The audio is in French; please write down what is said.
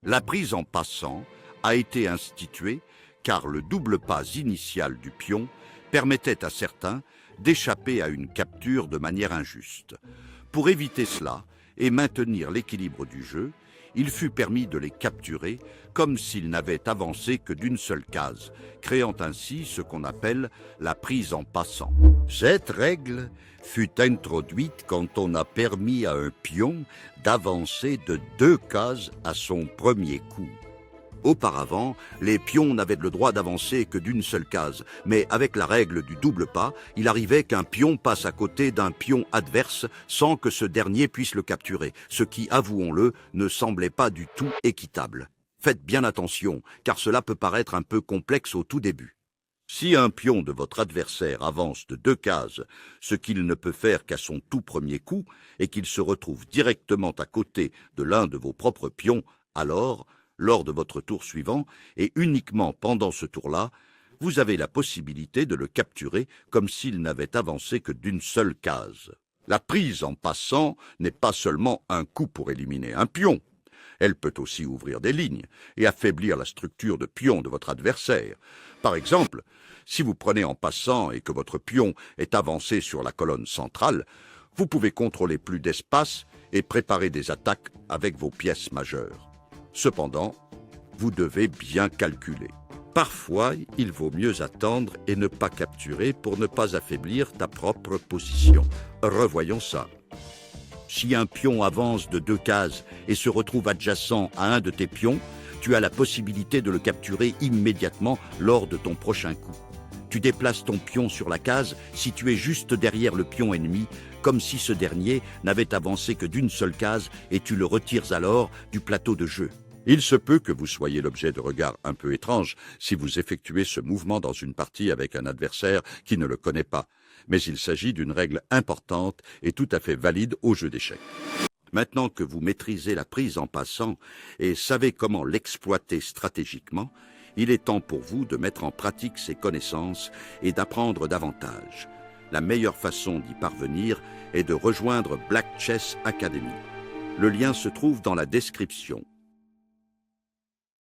La prise en passant a été instituée car le double pas initial du pion permettait à certains d'échapper à une capture de manière injuste. Pour éviter cela et maintenir l'équilibre du jeu, il fut permis de les capturer comme s'ils n'avaient avancé que d'une seule case, créant ainsi ce qu'on appelle la prise en passant. Cette règle fut introduite quand on a permis à un pion d'avancer de 2 cases à son premier coup. Auparavant, les pions n'avaient le droit d'avancer que d'une seule case, mais avec la règle du double pas, il arrivait qu'un pion passe à côté d'un pion adverse sans que ce dernier puisse le capturer, ce qui, avouons-le, ne semblait pas du tout équitable. Faites bien attention, car cela peut paraître un peu complexe au tout début. Si un pion de votre adversaire avance de 2 cases, ce qu'il ne peut faire qu'à son tout premier coup, et qu'il se retrouve directement à côté de l'un de vos propres pions, alors, lors de votre tour suivant, et uniquement pendant ce tour-là, vous avez la possibilité de le capturer comme s'il n'avait avancé que d'une seule case. La prise en passant n'est pas seulement un coup pour éliminer un pion. Elle peut aussi ouvrir des lignes et affaiblir la structure de pion de votre adversaire. Par exemple, si vous prenez en passant et que votre pion est avancé sur la colonne centrale, vous pouvez contrôler plus d'espace et préparer des attaques avec vos pièces majeures. Cependant, vous devez bien calculer. Parfois, il vaut mieux attendre et ne pas capturer pour ne pas affaiblir ta propre position. Revoyons ça. Si un pion avance de 2 cases et se retrouve adjacent à un de tes pions, tu as la possibilité de le capturer immédiatement lors de ton prochain coup. Tu déplaces ton pion sur la case située juste derrière le pion ennemi, comme si ce dernier n'avait avancé que d'une seule case, et tu le retires alors du plateau de jeu. Il se peut que vous soyez l'objet de regards un peu étranges si vous effectuez ce mouvement dans une partie avec un adversaire qui ne le connaît pas, mais il s'agit d'une règle importante et tout à fait valide au jeu d'échecs. Maintenant que vous maîtrisez la prise en passant et savez comment l'exploiter stratégiquement, il est temps pour vous de mettre en pratique ces connaissances et d'apprendre davantage. La meilleure façon d'y parvenir est de rejoindre Black Chess Academy. Le lien se trouve dans la description.